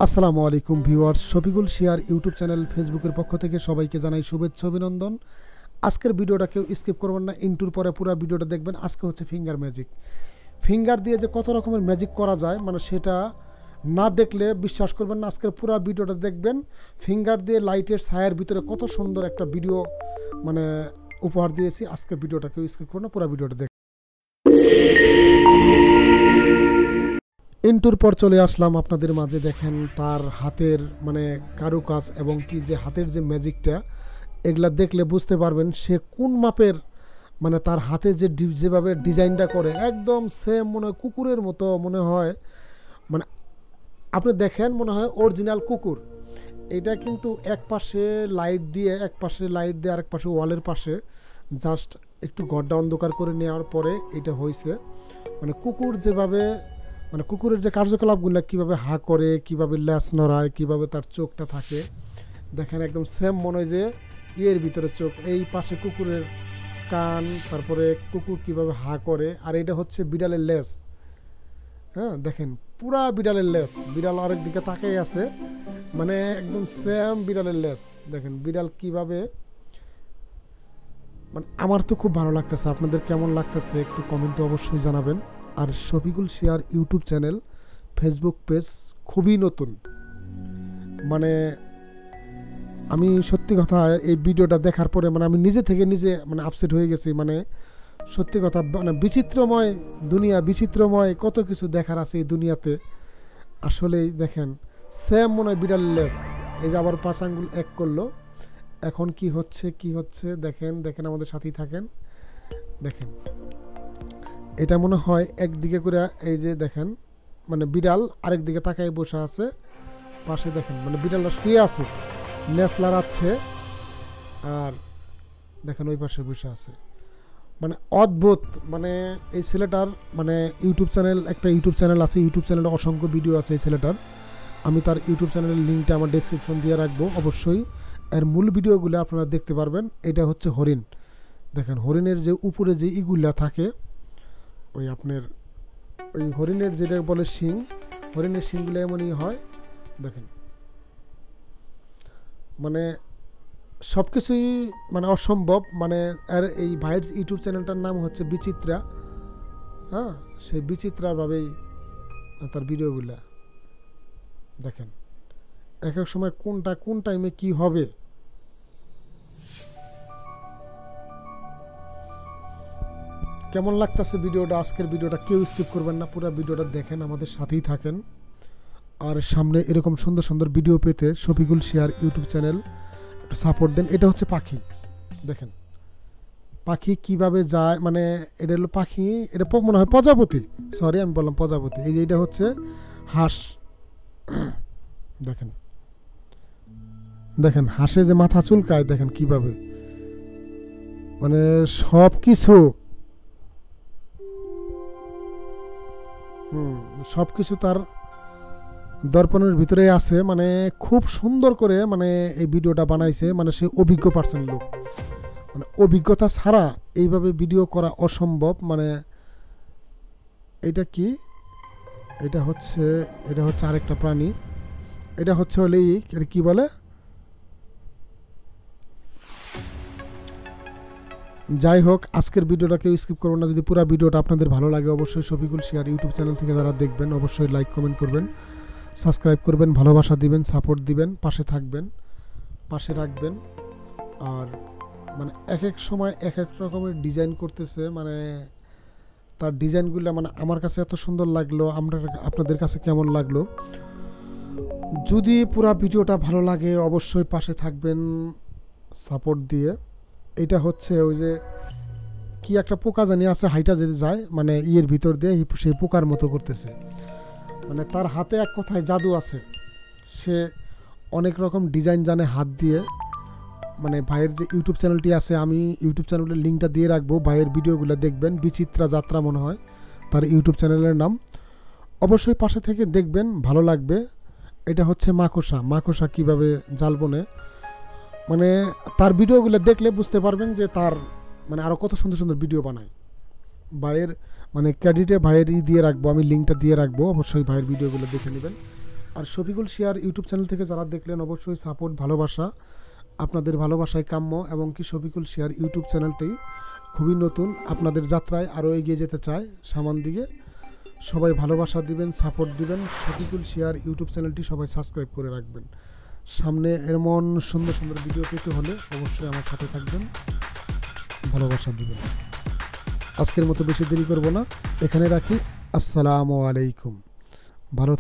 আসসালামু আলাইকুম ভিউয়ার্স, শফিকুল শিয়ার YouTube channel ফেসবুকের পক্ষ থেকে সবাইকে জানাই শুভেচ্ছা অভিনন্দন। আজকের ভিডিওটা কেউ স্কিপ করবেন না, ইন্টুর পরে পুরো ভিডিওটা দেখবেন। আজকে হচ্ছে ফিঙ্গার ম্যাজিক। ফিঙ্গার দিয়ে যে কত রকমের ম্যাজিক করা যায় সেটা না দেখলে বিশ্বাস করবেন না। আজকের পুরো ভিডিওটা দেখবেন। ফিঙ্গার দিয়ে লাইটের ছায়ার ভিতরে কত সুন্দর একটা ভিডিও উপহার দিয়েছি। আজকের ভিডিওটা কেউ স্কিপ করবেন না, পুরো ভিডিওটা দেখবেন। ইন্টুর পর চলে আসলাম আপনাদের মাঝে। দেখেন তার হাতের কারুকাজ এবং কি যে হাতের যে ম্যাজিকটা, এগুলা দেখলে বুঝতে পারবেন সে কোন মাপের তার হাতে যেভাবে ডিজাইনটা করে একদম সেম মনে হয় কুকুরের মতো মনে হয়। আপনি দেখেন মনে হয় অরিজিনাল কুকুর। এটা কিন্তু এক পাশে লাইট দিয়ে আরেক পাশে ওয়ালের পাশে জাস্ট একটু ঘরটা অন্ধকার করে নেওয়ার পরে এটা হয়েছে। কুকুর যেভাবে কুকুরের যে কার্যকলাপগুলো কীভাবে হা করে, কীভাবে ল্যাস নড়ায়, কীভাবে তার চোখটা থাকে, দেখেন একদম সেম মনে হয় যে ইয়ের ভিতরে চোখ, এই পাশে কুকুরের কান, তারপরে কুকুর কীভাবে হা করে। আর এটা হচ্ছে বিড়ালের লেজ। হ্যাঁ, দেখেন পুরা বিড়ালের লেজ, বিড়াল আরেক দিকে তাকাই আছে, একদম সেম বিড়ালের লেজ। দেখেন বিড়াল কীভাবে, আমার তো খুব ভালো লাগতেছে। আপনাদের কেমন লাগতেছে একটু কমেন্টে অবশ্যই জানাবেন। আর শফিকুল শিয়ার ইউটিউব চ্যানেল ফেসবুক পেজ খুবই নতুন। আমি সত্যি কথা এই ভিডিওটা দেখার পরে আমি নিজে থেকে নিজে আপসেট হয়ে গেছি। সত্যি কথা বিচিত্রময় দুনিয়া, বিচিত্রময় কত কিছু দেখার আছে এই দুনিয়াতে। আসলেই দেখেন সেম মনে হয় বিড়াল লেস। এই যে আবার 5 আঙ্গুল এক করলো। এখন কি হচ্ছে দেখেন আমাদের সাথেই থাকেন। দেখেন এটা মনে হয় একদিকে করে, এই যে দেখেন বিড়াল আরেক দিকে তাকায় বসে আছে। পাশে দেখেন বিড়ালটা শুয়ে আছে, নেস লড়াচ্ছে, আর দেখেন ওই পাশে বসে আছে। অদ্ভুত। এই ছেলেটার ইউটিউব চ্যানেল, একটা ইউটিউব চ্যানেল আছে, ইউটিউব চ্যানেলে অসংখ্য ভিডিও আছে এই ছেলেটার। আমি তার ইউটিউব চ্যানেলের লিঙ্কটা আমার ডেসক্রিপশন দিয়ে রাখবো, অবশ্যই এর মূল ভিডিওগুলো আপনারা দেখতে পারবেন। এটা হচ্ছে হরিণ। দেখেন হরিণের যে উপরে যে ইগুলা থাকে, ওই আপনার ওই হরিণের যেটা বলে শিং, হরিণের শিংগুলো এমনই হয়। দেখেন সব কিছুই অসম্ভব। আর এই ভাইয়ের ইউটিউব চ্যানেলটার নাম হচ্ছে বিচিত্রা। হ্যাঁ, সেই বিচিত্রাভাবেই তার ভিডিওগুলা দেখেন। এক এক সময় কোন টাইমে কি হবে। কেমন লাগতেছে ভিডিওটা? আজকের ভিডিওটা কেউ স্কিপ করবেন না, পুরো ভিডিওটা দেখেন, আমাদের সাথেই থাকেন। আর সামনে এরকম সুন্দর সুন্দর ভিডিও পেতে শফিকুল শিয়ার ইউটিউব চ্যানেল একটু সাপোর্ট দেন। এটা হচ্ছে পাখি। দেখেন পাখি কিভাবে যায়, এটা হলো পাখি, এটা মনে হয় প্রজাপতি, সরি আমি বললাম প্রজাপতি। এই যে এটা হচ্ছে হাঁস। দেখেন হাঁসে যে মাথা চুলকায়, দেখেন কিভাবে সব কিছু সবকিছু তার দর্পণের ভিতরে আছে। খুব সুন্দর করে এই ভিডিওটা বানাইছে। সে অভিজ্ঞ পার্সন লোক, অভিজ্ঞতা ছাড়া এইভাবে ভিডিও করা অসম্ভব। এটা কি, এটা হচ্ছে আরেকটা প্রাণী। এটা হচ্ছে এটা কি বলে, যাই হোক আজকের ভিডিওটা কেউ স্কিপ করবেন না। যদি পুরো ভিডিওটা আপনাদের ভালো লাগে, অবশ্যই শফিকুল শিয়ার ইউটিউব চ্যানেল থেকে যারা দেখবেন অবশ্যই লাইক কমেন্ট করবেন, সাবস্ক্রাইব করবেন, ভালোবাসা দিবেন, সাপোর্ট দিবেন, পাশে থাকবেন, পাশে রাখবেন। আর এক এক সময় এক এক রকমের ডিজাইন করতেছে। তার ডিজাইনগুলো আমার কাছে এত সুন্দর লাগলো। আপনাদের কাছে কেমন লাগলো? যদি পুরো ভিডিওটা ভালো লাগে অবশ্যই পাশে থাকবেন সাপোর্ট দিয়ে। এটা হচ্ছে ওই যে কি একটা পোকা জানি আছে, হাইটা যেতে যায় ইয়ের ভিতর দিয়ে, সেই পোকার মতো করতেছে। তার হাতে এক কথায় জাদু আছে। সে অনেক রকম ডিজাইন জানে হাত দিয়ে। ভাইয়ের যে ইউটিউব চ্যানেলটি আছে, আমি ইউটিউব চ্যানেলের লিঙ্কটা দিয়ে রাখবো, ভাইয়ের ভিডিওগুলো দেখবেন। বিচিত্রা যাত্রা মনে হয় তার ইউটিউব চ্যানেলের নাম। অবশ্যই পাশে থেকে দেখবেন, ভালো লাগবে। এটা হচ্ছে মাকড়সা কীভাবে জাল বনে। তার ভিডিওগুলো দেখলে বুঝতে পারবেন যে তার আরও কত সুন্দর সুন্দর ভিডিও বানায়। ভাইয়ের ক্রেডিটে ভাইয়ের দিয়ে রাখবো, আমি লিঙ্কটা দিয়ে রাখবো, অবশ্যই ভাইয়ের ভিডিওগুলো দেখে নেবেন। আর শফিকুল শিয়ার ইউটিউব চ্যানেল থেকে যারা দেখলেন অবশ্যই সাপোর্ট, ভালোবাসা, আপনাদের ভালোবাসায় কাম্য। এবং কি শফিকুল শিয়ার ইউটিউব চ্যানেলটি খুবই নতুন, আপনাদের যাত্রায় আরও এগিয়ে যেতে চায় সামান দিকে। সবাই ভালোবাসা দিবেন, সাপোর্ট দিবেন। শফিকুল শিয়ার ইউটিউব চ্যানেলটি সবাই সাবস্ক্রাইব করে রাখবেন। সামনে এমন সুন্দর সুন্দর ভিডিও পেতে হলে অবশ্যই আমার সাথে থাকবেন, ভালোবাসা দিবেন। আজকের মতো বেশি দেরি করব না, এখানে রাখি। আসসালামু আলাইকুম, ভালো